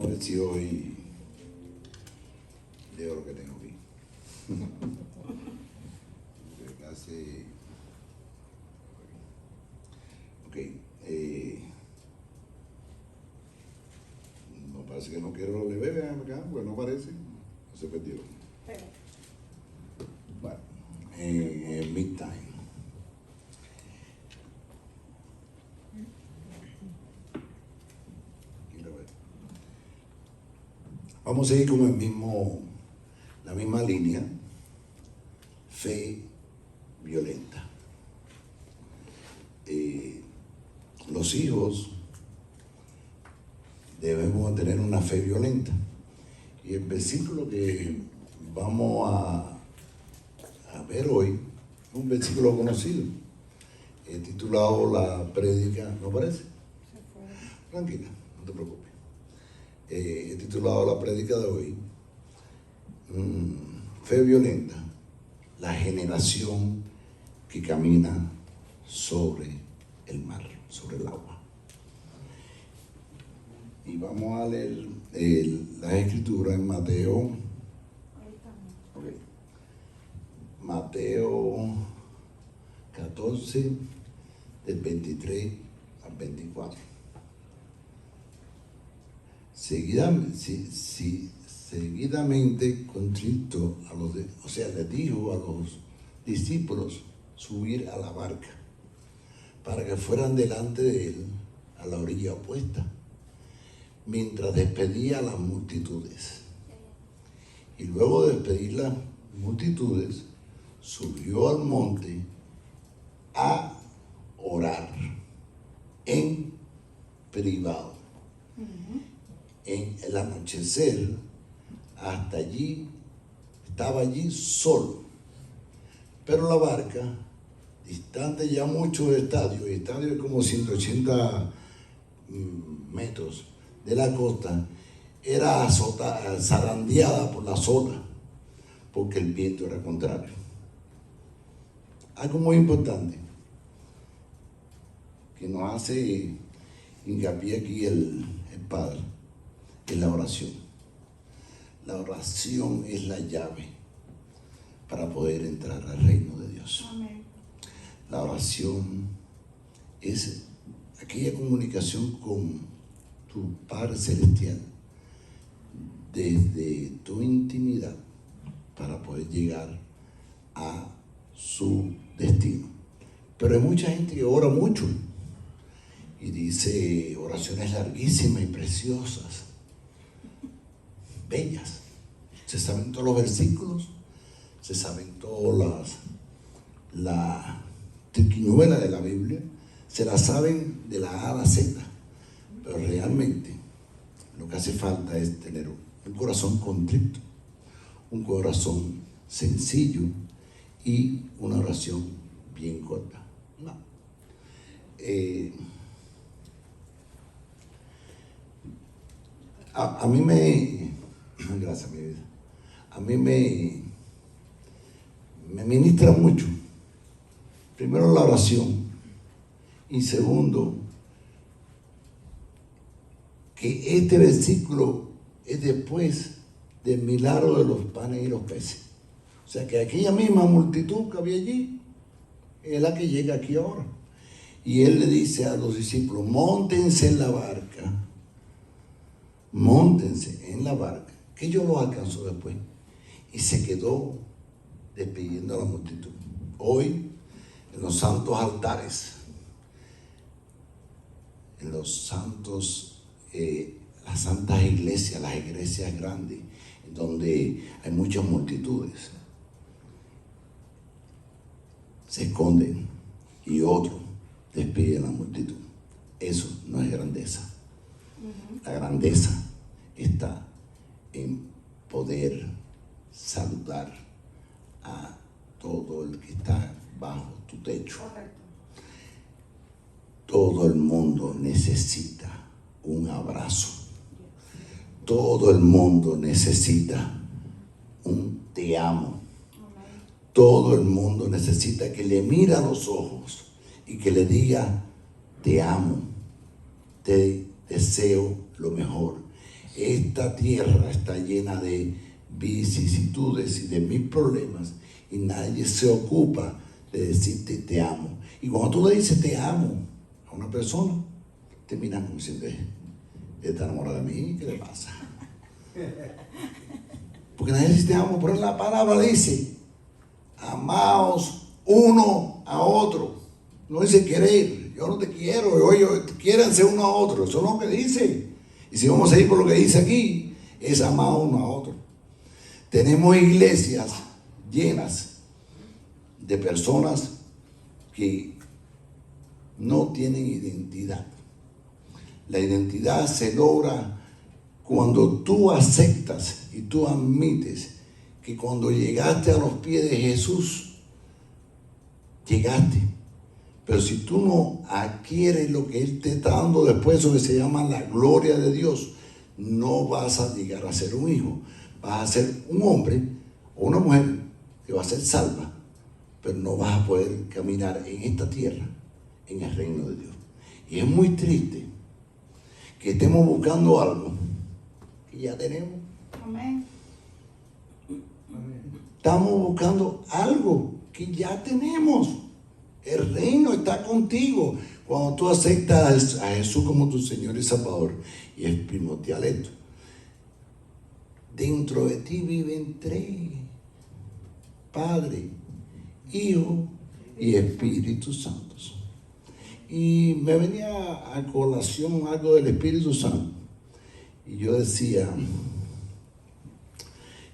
A ver si hoy leo lo que tengo aquí. Casi. Ok. No parece que no quiero leer, vean acá, pues no parece. No se perdió. Bueno, midtime. Vamos a seguir con la misma línea, fe violenta. Los hijos debemos tener una fe violenta. Y el versículo que vamos a ver hoy es un versículo conocido, titulado La Prédica, ¿no parece? Tranquila, no te preocupes. He titulado la prédica de hoy, Fe violenta, la generación que camina sobre el mar, sobre el agua. Y vamos a leer las escrituras en Mateo. Okay. Mateo 14, del 23 al 24. Seguidamente constricto les dijo a los discípulos subir a la barca para que fueran delante de él a la orilla opuesta, mientras despedía a las multitudes. Y luego de despedir las multitudes, subió al monte a orar en privado. En el anochecer, estaba allí solo, pero la barca, distante ya mucho del estadio, el estadio es como 180 metros de la costa, era zarandeada por las olas, porque el viento era contrario. Algo muy importante que nos hace hincapié aquí el Padre es la oración. La oración es la llave para poder entrar al reino de Dios. Amén. La oración es aquella comunicación con tu Padre Celestial desde tu intimidad para poder llegar a su destino. Pero hay mucha gente que ora mucho y dice oraciones larguísimas y preciosas, bellas. Se saben todos los versículos, se saben todas las triquiñuelas de la Biblia, se las saben de la A a la Z, pero realmente lo que hace falta es tener un corazón contrito, un corazón sencillo y una oración bien corta. No. A mí gracias mi vida, a mí me ministra mucho, primero la oración y segundo, que este versículo es después del milagro de los panes y los peces. O sea que aquella misma multitud que había allí es la que llega aquí ahora. Y él le dice a los discípulos, móntense en la barca, que yo los alcanzó después. Y se quedó despidiendo a la multitud. Hoy, en los santos altares, en los santos, las santas iglesias, las iglesias grandes, donde hay muchas multitudes, se esconden y otros despiden a la multitud. Eso no es grandeza. La grandeza está en poder saludar a todo el que está bajo tu techo. Correcto. Todo el mundo necesita un abrazo. Todo el mundo necesita un te amo. Todo el mundo necesita que le mire a los ojos y que le diga te amo, te deseo lo mejor. esta tierra está llena de vicisitudes y de mil problemas y nadie se ocupa de decirte te amo. Y cuando tú le dices te amo a una persona, te miran como diciendo, ¿está enamorada de mí? ¿Qué le pasa? Porque nadie dice te amo, pero la palabra dice, amaos uno a otro. No dice querer, yo no te quiero, quiéranse uno a otro, eso es lo que dice. Y si vamos a ir por lo que dice aquí, es amar uno a otro. Tenemos iglesias llenas de personas que no tienen identidad. La identidad se logra cuando tú aceptas y tú admites que cuando llegaste a los pies de Jesús, llegaste. Pero si tú no adquieres lo que Él te está dando después, eso que se llama la gloria de Dios, no vas a llegar a ser un hijo. Vas a ser un hombre o una mujer que va a ser salva, pero no vas a poder caminar en esta tierra, en el reino de Dios. Y es muy triste que estemos buscando algo que ya tenemos. Amén. Estamos buscando algo que ya tenemos. El reino está contigo. Cuando tú aceptas a Jesús como tu Señor y Salvador, y es primordial esto, dentro de ti viven tres: Padre, Hijo y Espíritu Santo. Y me venía a colación algo del Espíritu Santo. Y yo decía,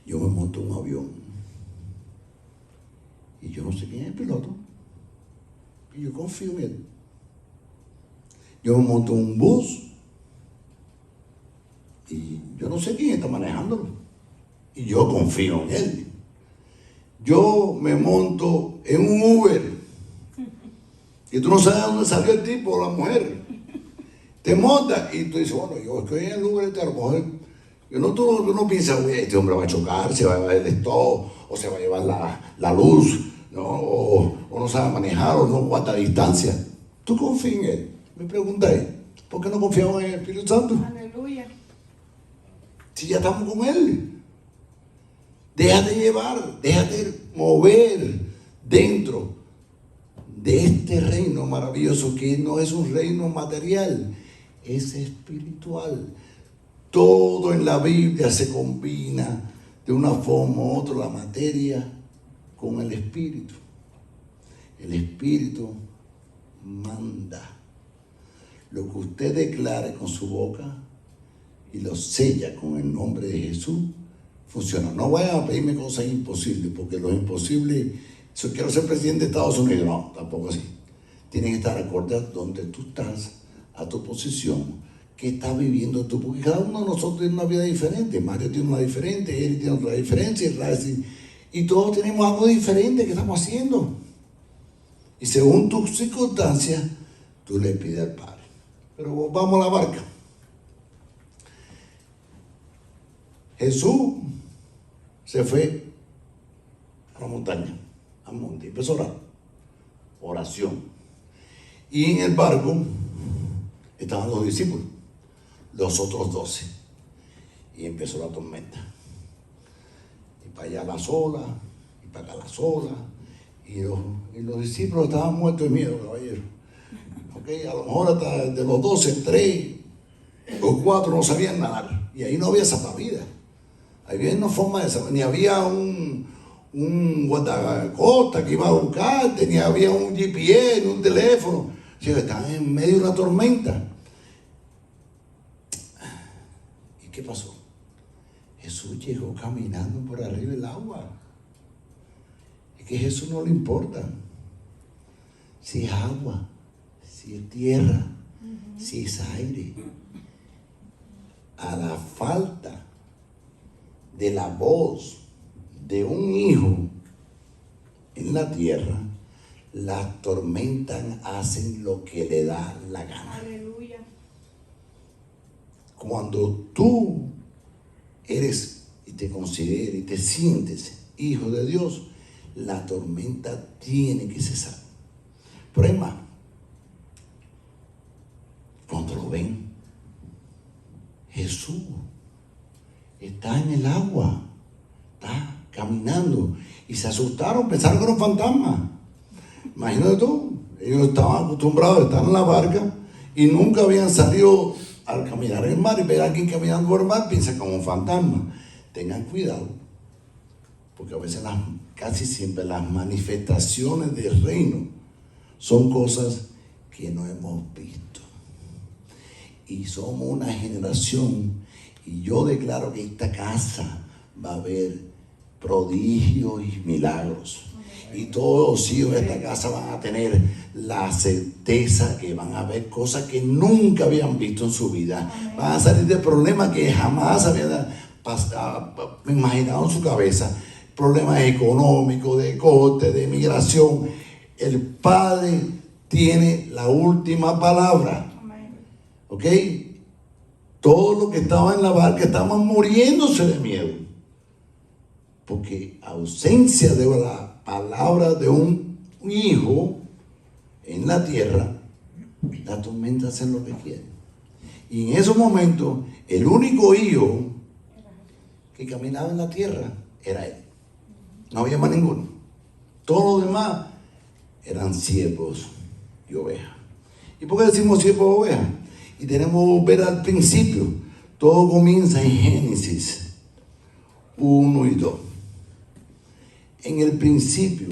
yo me monto un avión y yo no sé quién es el piloto. Y yo confío en él. Yo me monto un bus y yo no sé quién está manejándolo. Y yo confío en él. Yo me monto en un Uber y tú no sabes dónde salió el tipo o la mujer. Te montas y tú dices, bueno, yo estoy en el Uber, a lo mejor tú no piensas, oye, este hombre va a chocar, se va a llevar el stop, o se va a llevar la luz, ¿no? O no sabe manejar, o no guarda distancia. ¿Tú confías en él? Me pregunta él, ¿por qué no confiamos en el Espíritu Santo? Aleluya. Si ya estamos con él. Déjate llevar, déjate mover dentro de este reino maravilloso que no es un reino material, es espiritual. Todo en la Biblia se combina de una forma u otra, la materia con el espíritu. El espíritu manda. Lo que usted declare con su boca y lo sella con el nombre de Jesús, funciona. No vayan a pedirme cosas imposibles, porque lo imposible, si quiero ser presidente de Estados Unidos, no, tampoco así. Tienen que estar acorde a donde tú estás, a tu posición, qué estás viviendo tú, porque cada uno de nosotros tiene una vida diferente. Mario tiene una diferente, él tiene otra diferencia, y todos tenemos algo diferente que estamos haciendo. Y según tus circunstancias, tú le pides al Padre. Pero vamos a la barca. Jesús se fue a la montaña, al monte, y empezó a orar. Oración. Y en el barco estaban los discípulos, los otros 12. Y empezó la tormenta. Y para allá las olas, y para acá las olas. Y los discípulos estaban muertos de miedo, caballero. Okay, a lo mejor hasta de los 12, 3 o 4 no sabían nadar. Y ahí no había salvavidas. Había una forma de salvar. Ni había un guardacosta que iba a buscarte, ni había un GPS, ni un teléfono. O sea, estaban en medio de una tormenta. ¿Y qué pasó? Jesús llegó caminando por arriba del agua. Es que a Jesús no le importa si es agua, si es tierra, si es aire. A la falta de la voz de un hijo en la tierra, las tormentas hacen lo que le da la gana. Aleluya. Cuando tú eres y te consideras y te sientes hijo de Dios, la tormenta tiene que cesar. Pero es más, cuando lo ven, Jesús está en el agua, está caminando. Y se asustaron, pensaron que era un fantasma. Imagínate tú, ellos estaban acostumbrados a estar en la barca y nunca habían salido al caminar en el mar y ver a alguien caminando por el mar, piensan como un fantasma. Tengan cuidado, porque a veces, casi siempre, las manifestaciones del reino son cosas que no hemos visto. Y somos una generación, y yo declaro que esta casa va a haber prodigios y milagros. Y todos los hijos de esta casa van a tener la certeza que van a ver cosas que nunca habían visto en su vida. Van a salir de problemas que jamás habían imaginado en su cabeza. Problemas económicos, de corte, de migración. El Padre tiene la última palabra. ¿Ok? Todos los que estaban en la barca estaban muriéndose de miedo. Porque ausencia de la palabra de un hijo en la tierra, la tormenta hace lo que quiere. Y en esos momentos, el único hijo que caminaba en la tierra era él. No había más ninguno. Todos los demás eran siervos y ovejas. ¿Y por qué decimos siervos y ovejas? Y tenemos que ver al principio. Todo comienza en Génesis 1 y 2. En el principio,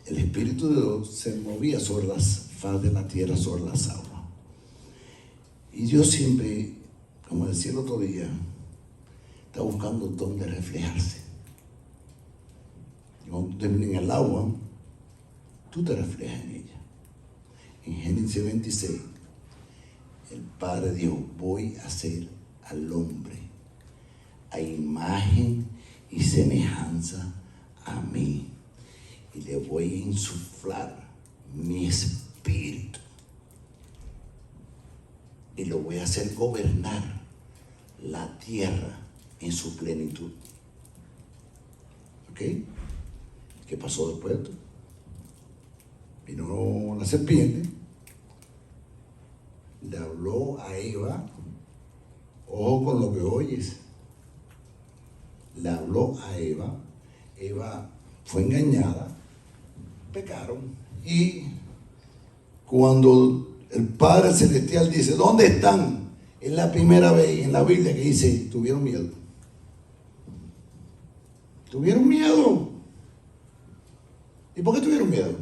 el Espíritu de Dios se movía sobre las faz de la tierra, sobre las aguas. Y Dios siempre, como decía el otro día, está buscando dónde reflejarse. Y cuando tú termines en el agua, tú te reflejas en ella. En Génesis 26, el Padre dijo: voy a hacer al hombre a imagen y semejanza a mí, y le voy a insuflar mi espíritu y lo voy a hacer gobernar la tierra en su plenitud. ¿Ok? ¿Qué pasó después? Vino la serpiente, le habló a Eva. Ojo con lo que oyes. Le habló a Eva. Eva fue engañada, pecaron. Y cuando el Padre Celestial dice: ¿dónde están? Es la primera vez en la Biblia que dice: tuvieron miedo. Tuvieron miedo. ¿Y por qué tuvieron miedo?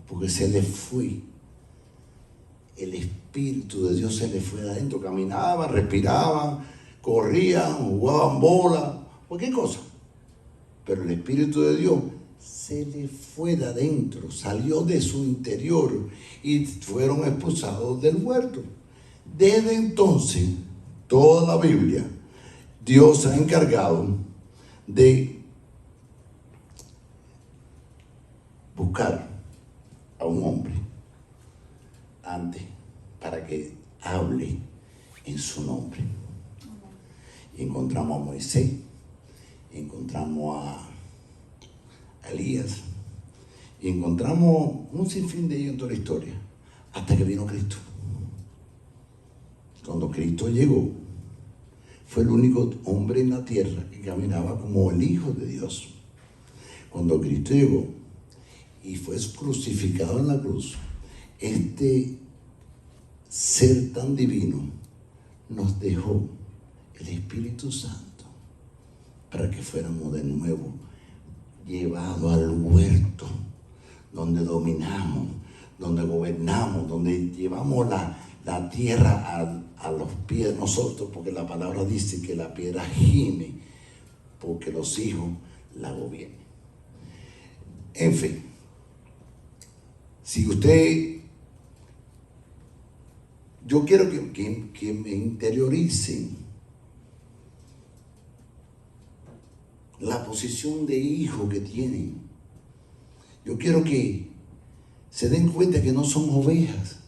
Porque se les fue el Espíritu de Dios, se les fue de adentro. Caminaban, respiraban, corrían, jugaban bola, cualquier cosa. Pero el Espíritu de Dios se les fue de adentro, salió de su interior y fueron expulsados del huerto. Desde entonces, toda la Biblia, Dios se ha encargado de buscar a un hombre antes para que hable en su nombre. Y encontramos a Moisés, encontramos a Elías, y encontramos un sinfín de ellos en toda la historia, hasta que vino Cristo. Cuando Cristo llegó, fue el único hombre en la tierra que caminaba como el Hijo de Dios. Cuando Cristo llegó y fue crucificado en la cruz, este ser tan divino nos dejó el Espíritu Santo para que fuéramos de nuevo llevados al huerto, donde dominamos, donde gobernamos, donde llevamos la tierra a los pies de nosotros, porque la palabra dice que la piedra gime porque los hijos la gobiernan. En fin, si usted, yo quiero que me interioricen la posición de hijo que tienen. Yo quiero que se den cuenta que no son ovejas,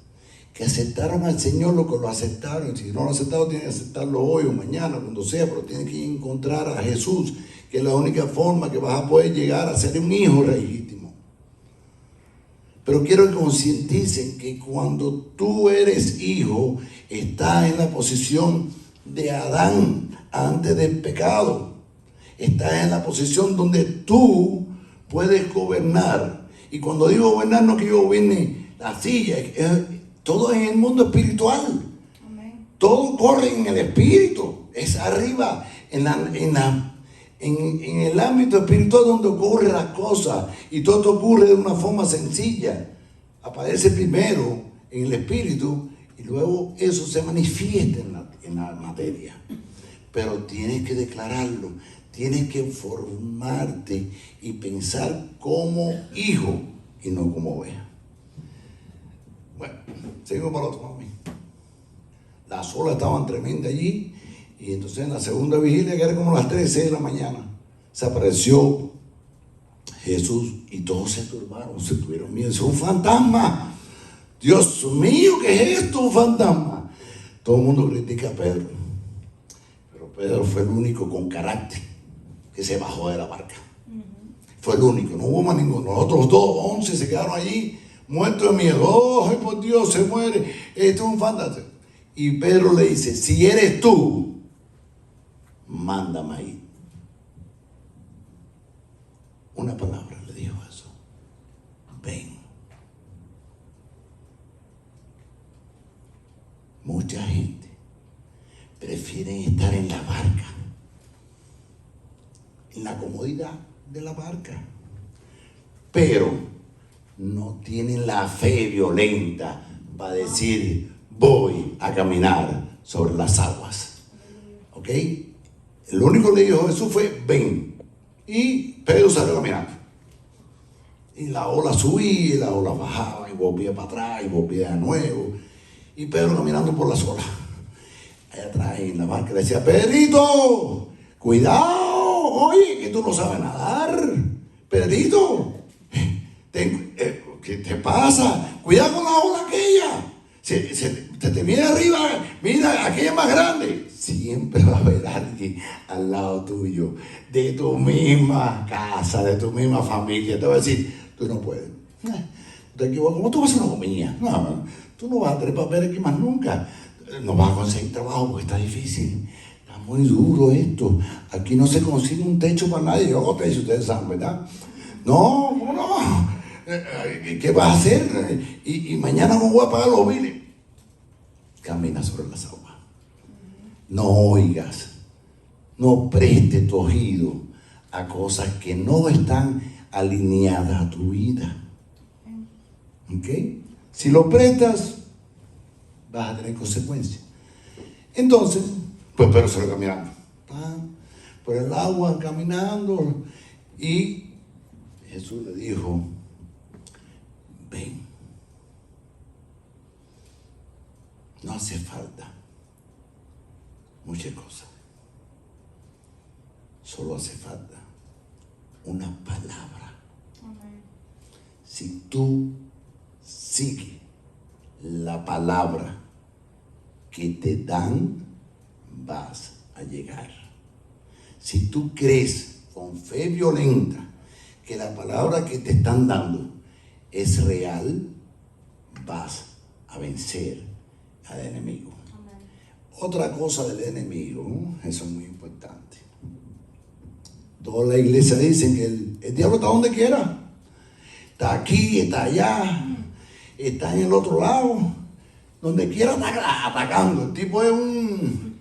que aceptaron al Señor lo que lo aceptaron. Si no lo aceptaron, tienen que aceptarlo hoy o mañana, cuando sea, pero tienen que encontrar a Jesús, que es la única forma que vas a poder llegar a ser un hijo legítimo. Pero quiero que concienticen que cuando tú eres hijo, estás en la posición de Adán antes del pecado. Estás en la posición donde tú puedes gobernar. Y cuando digo gobernar, no que yo gobierne la silla, todo en el mundo espiritual. Amén. Todo corre en el espíritu, es arriba, en el ámbito espiritual donde ocurren las cosas, y todo ocurre de una forma sencilla. Aparece primero en el espíritu y luego eso se manifiesta en la materia. Pero tienes que declararlo, tienes que formarte y pensar como hijo y no como oveja. Bueno, seguimos para otro, mami. Las olas estaban tremendas allí, y entonces en la segunda vigilia, que era como las 3:06 de la mañana, se apareció Jesús y todos se turbaron, se tuvieron miedo. Es un fantasma. Dios mío, ¿qué es esto? Un fantasma. Todo el mundo critica a Pedro, pero Pedro fue el único con carácter que se bajó de la barca. Fue el único, no hubo más ninguno. Los otros 11 se quedaron allí muertos de miedo. ¡Oh, ay, por Dios, se muere! Esto es un fantasma. Y Pedro le dice: si eres tú, mándame ahí. Una palabra le dijo eso: ven. Mucha gente prefiere estar en la barca, en la comodidad de la barca, pero no tienen la fe violenta para decir: voy a caminar sobre las aguas. ¿Ok? El único que le dijo Jesús fue: ven. Y Pedro salió caminando. Y la ola subía y la ola bajaba y volvía para atrás y volvía de nuevo. Y Pedro caminando por las olas. Allá atrás en la barca le decía: Pedrito, cuidado, oye, que tú no sabes nadar. Pedrito, ¿qué te pasa? Cuidado con la ola aquella. Te viene arriba, mira, aquella es más grande. Siempre va a haber alguien al lado tuyo, de tu misma casa, de tu misma familia. Te va a decir: tú no puedes. Te equivocas. ¿Cómo tú vas a hacer una comida? No, tú no vas a tener papel aquí más nunca. No vas a conseguir trabajo porque está difícil. Está muy duro esto. Aquí no se consigue un techo para nadie. Yo hago techo, ustedes saben, ¿verdad? No. ¿Qué vas a hacer? Y mañana no voy a pagar los biles. Camina sobre las aguas. No oigas, no prestes tu oído a cosas que no están alineadas a tu vida. ¿Ok? Si lo prestas, vas a tener consecuencias. Entonces, pues Pedro se lo caminando por el agua, caminando, y Jesús le dijo: ven. No hace falta muchas cosas, solo hace falta una palabra. Amén. Si tú sigues la palabra que te dan, vas a llegar. Si tú crees con fe violenta que la palabra que te están dando es real, vas a vencer al enemigo. Amén. Otra cosa del enemigo, eso es muy importante. Toda la iglesia dicen que el diablo está donde quiera. Está aquí, está allá, está en el otro lado. Donde quiera está atacando. El tipo es un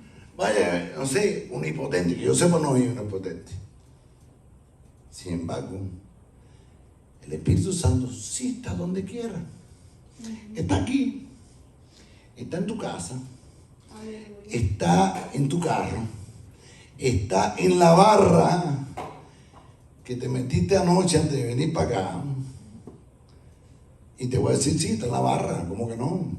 impotente. Que yo sepa, no es un impotente. Sin embargo, el Espíritu Santo sí está donde quiera. Está aquí. Está en tu casa. Está en tu carro. Está en la barra que te metiste anoche antes de venir para acá. Y te voy a decir: sí, está en la barra. ¿Cómo que no?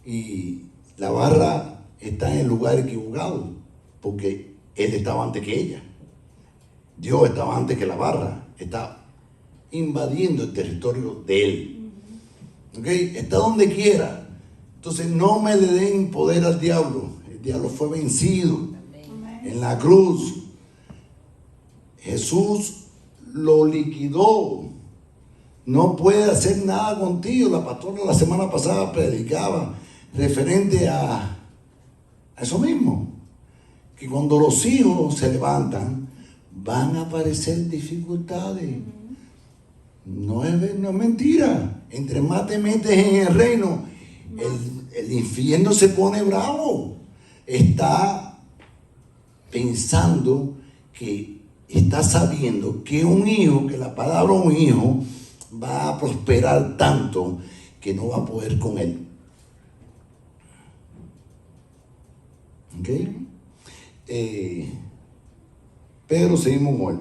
Y la barra está en el lugar equivocado, porque él estaba antes que ella. Dios estaba antes que la barra. Está invadiendo el territorio de él. ¿Ok? Está donde quiera. Entonces no me le den poder al diablo. El diablo fue vencido. Amén. En la cruz. Jesús lo liquidó. no puede hacer nada contigo. La pastora la semana pasada predicaba referente a eso mismo, que cuando los hijos se levantan van a aparecer dificultades. No es mentira. Entre más te metes en el reino, el infierno se pone bravo. Está pensando que está sabiendo que un hijo, que la palabra un hijo va a prosperar tanto que no va a poder con él. ¿Ok? Pedro, seguimos con él.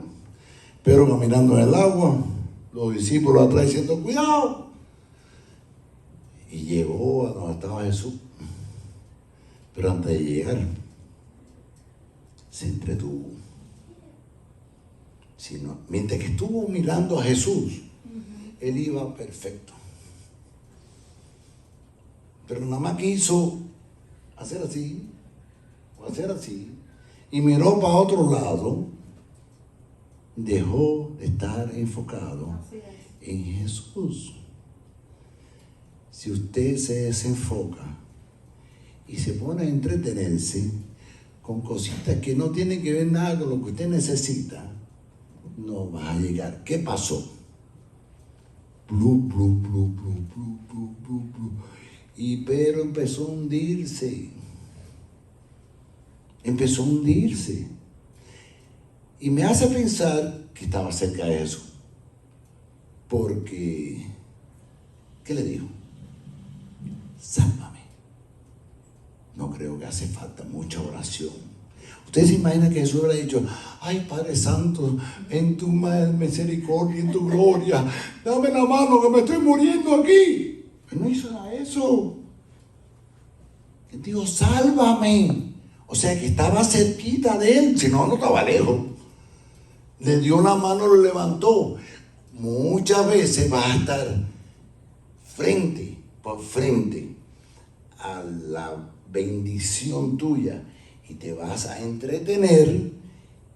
Pedro caminando en el agua, los discípulos atrás diciendo, cuidado. Y llegó a donde estaba Jesús. Pero antes de llegar, se entretuvo. Mientras que estuvo mirando a Jesús, él iba perfecto. Pero nada más quiso hacer así, o hacer así, y miró para otro lado, dejó de estar enfocado en Jesús. Si usted se desenfoca y se pone a entretenerse con cositas que no tienen que ver nada con lo que usted necesita, no va a llegar. ¿Qué pasó? Blu, blu, blu, blu, blu, blu, blu, blu. Y Pedro empezó a hundirse. Empezó a hundirse. Y me hace pensar que estaba cerca de Jesús. Porque, ¿qué le dijo? Sálvame. No creo que hace falta mucha oración. Ustedes se imaginan que Jesús hubiera dicho, ay Padre Santo, en tu misericordia, en tu gloria, dame la mano que me estoy muriendo aquí. Él no hizo nada de eso. Él dijo, sálvame. O sea que estaba cerquita de él, si no, no estaba lejos. Le dio la mano, lo levantó. Muchas veces vas a estar frente por frente a la bendición tuya y te vas a entretener,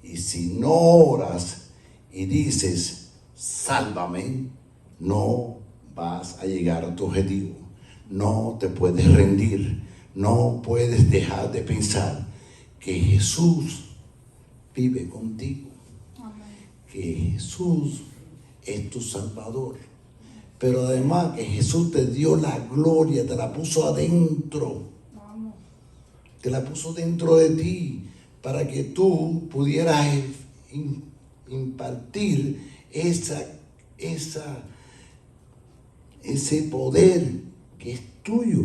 y si no oras y dices sálvame, no vas a llegar a tu objetivo. No te puedes rendir, no puedes dejar de pensar que Jesús vive contigo, que Jesús es tu Salvador. Pero además que Jesús te dio la gloria, te la puso adentro. Te la puso dentro de ti para que tú pudieras impartir ese poder que es tuyo.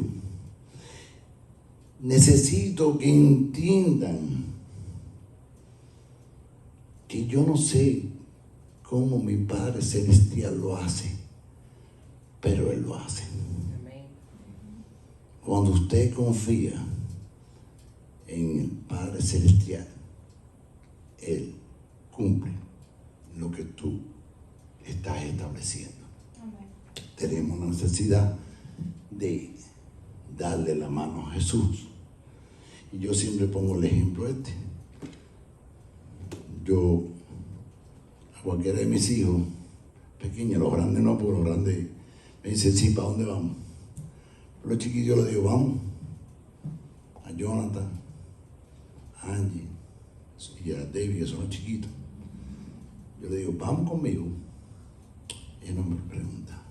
Necesito que entiendan que yo no sé cómo mi Padre Celestial lo hace, pero Él lo hace. Cuando usted confía en el Padre Celestial, Él cumple lo que tú estás estableciendo. Amén. Tenemos la necesidad de darle la mano a Jesús. Y yo siempre pongo el ejemplo este. Yo, a cualquiera de mis hijos, pequeños, los grandes no, porque los grandes me dicen, sí, ¿para dónde vamos? Los chiquillos les digo, vamos a Jonathan, a Angie y a David, que son los chiquitos. Yo le digo, vamos conmigo. Y no me pregunta,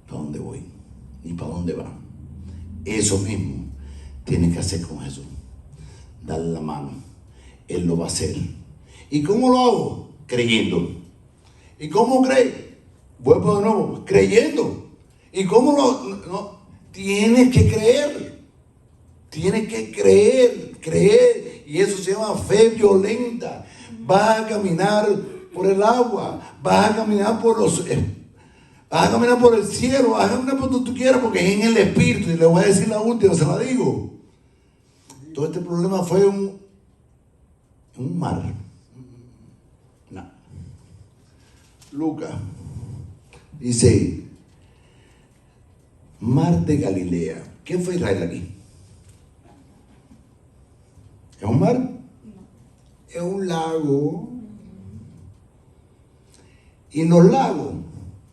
¿para dónde voy? Ni para dónde va. Eso mismo tienes que hacer con Jesús. Darle la mano. Él lo va a hacer. ¿Y cómo lo hago? Creyendo. ¿Y cómo cree? Vuelvo de nuevo, creyendo. ¿Y cómo no? Tienes que creer. Tienes que creer. Y eso se llama fe violenta. Vas a caminar por el agua. Vas a caminar por el cielo. Vas a caminar por donde tú quieras, porque es en el Espíritu. Y le voy a decir la última, se la digo. Todo este problema fue un mar. No. Lucas dice, mar de Galilea. ¿Quién fue Israel aquí? ¿Es un mar? No. Es un lago. Y en los lagos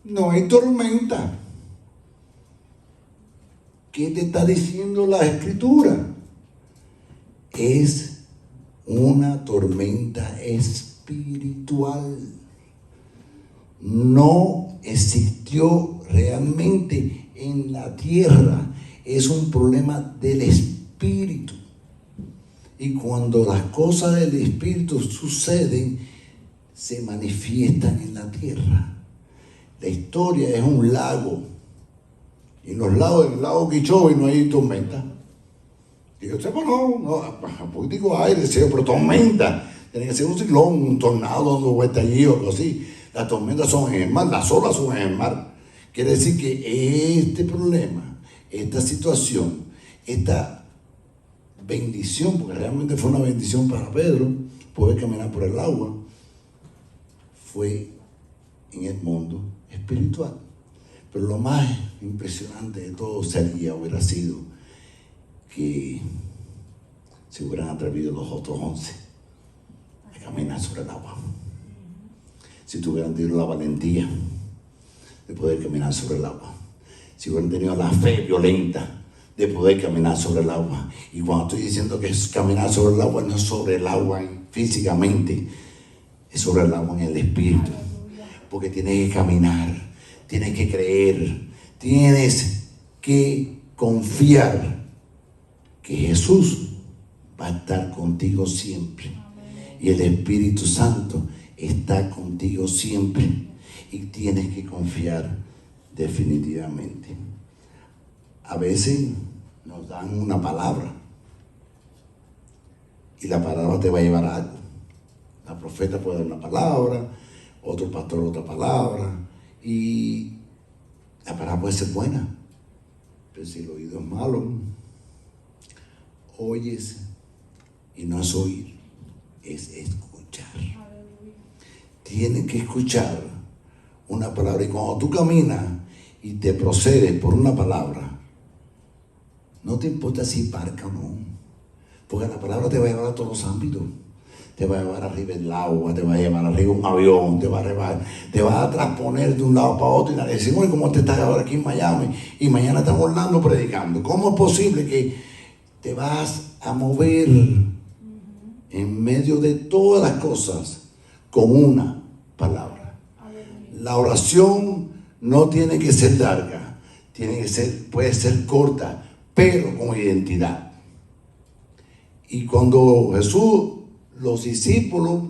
no hay tormenta. ¿Qué te está diciendo la Escritura? Es una tormenta espiritual. No existió realmente en la tierra. Es un problema del espíritu. Y cuando las cosas del espíritu suceden, se manifiestan en la tierra. La historia es un lago. Y en los lagos, en el lago Quichobe no hay tormenta. Y yo sepa, no, digo aire, pero tormenta. Tiene que ser un ciclón, un tornado dando vuelta allí o algo así. Las tormentas son en el mar, las olas son en el mar. Quiere decir que este problema, esta situación, esta bendición, porque realmente fue una bendición para Pedro, poder caminar por el agua, fue en el mundo espiritual. Pero lo más impresionante de todo hubiera sido que se hubieran atrevido los otros 11 a caminar sobre el agua. Si tuvieran tenido la valentía de poder caminar sobre el agua. Si hubieran tenido la fe violenta de poder caminar sobre el agua. Y cuando estoy diciendo que es caminar sobre el agua, no es sobre el agua físicamente, es sobre el agua en el espíritu. Porque tienes que caminar. Tienes que creer, tienes que confiar que Jesús va a estar contigo siempre. Y el Espíritu Santo está contigo siempre. Y tienes que confiar definitivamente. A veces nos dan una palabra. Y la palabra te va a llevar a algo. La profeta puede dar una palabra, otro pastor otra palabra. Y la palabra puede ser buena, pero si el oído es malo, oyes y no es oír, es escuchar. Tienes que escuchar una palabra. Y cuando tú caminas y te procedes por una palabra, no te importa si parca o no, porque la palabra te va a llevar a todos los ámbitos. Te va a llevar arriba el agua, te va a llevar arriba un avión, te va a transponer de un lado para otro. Y decimos, ¿cómo te estás ahora aquí en Miami? Y mañana estamos Orlando predicando. ¿Cómo es posible que te vas a mover en medio de todas las cosas con una palabra? La oración no tiene que ser larga, puede ser corta, pero con identidad. Y cuando Jesús, los discípulos,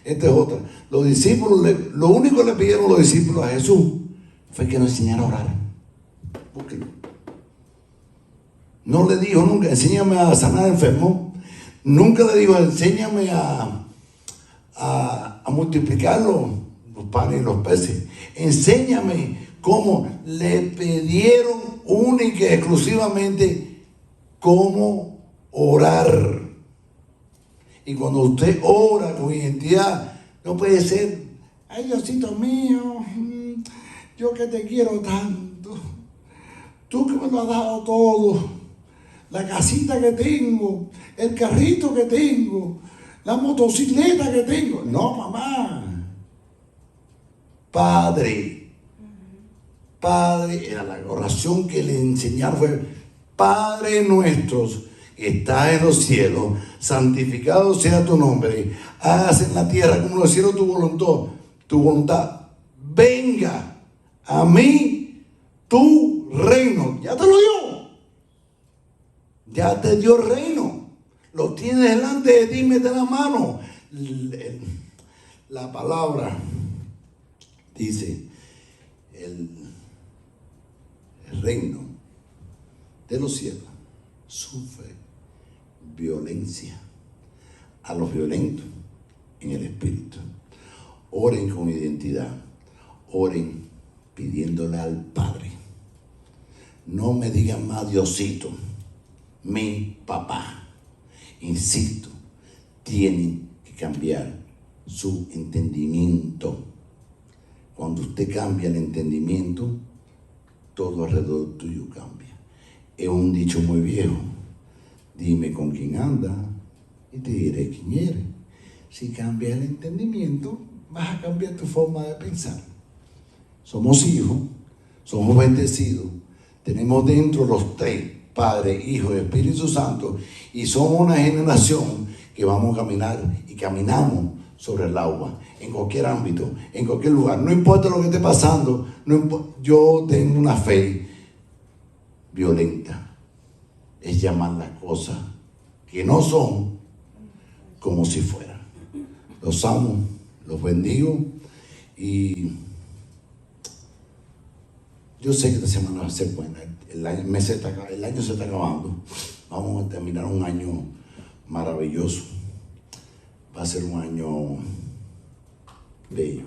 esta es otra, los discípulos, lo único que le pidieron los discípulos a Jesús fue que nos enseñara a orar. ¿Por qué? No le dijo nunca, enséñame a sanar enfermos. Nunca le dijo, enséñame a multiplicar los panes y los peces. Enséñame cómo. Le pidieron única y exclusivamente cómo orar. Y cuando usted ora con identidad, no puede ser, ay Diosito mío, yo que te quiero tanto, tú que me lo has dado todo, la casita que tengo, el carrito que tengo, la motocicleta que tengo. No, mamá. Padre, era la oración que le enseñaron fue, Padre nuestros, estás en los cielos, santificado sea tu nombre, hágase en la tierra como en los cielos tu voluntad, venga a mí tu reino. Ya te lo dio, ya te dio el reino, lo tienes delante de ti, mete la mano. La palabra dice, el reino de los cielos sufre violencia a los violentos en el espíritu. Oren con identidad, oren pidiéndole al Padre. No me digan más Diosito, mi papá. Insisto, tienen que cambiar su entendimiento. Cuando usted cambia el entendimiento, todo alrededor tuyo cambia. Es un dicho muy viejo. Dime con quién anda y te diré quién eres. Si cambias el entendimiento, vas a cambiar tu forma de pensar. somos hijos, somos bendecidos, tenemos dentro los tres, Padre, Hijo y Espíritu Santo, y somos una generación que vamos a caminar y caminamos sobre el agua, en cualquier ámbito, en cualquier lugar. No importa lo que esté pasando, yo tengo una fe violenta. Es llamar las cosas que no son como si fueran. Los amo, los bendigo y yo sé que esta semana va a ser buena. El año se está acabando. Vamos a terminar un año maravilloso. Va a ser un año bello.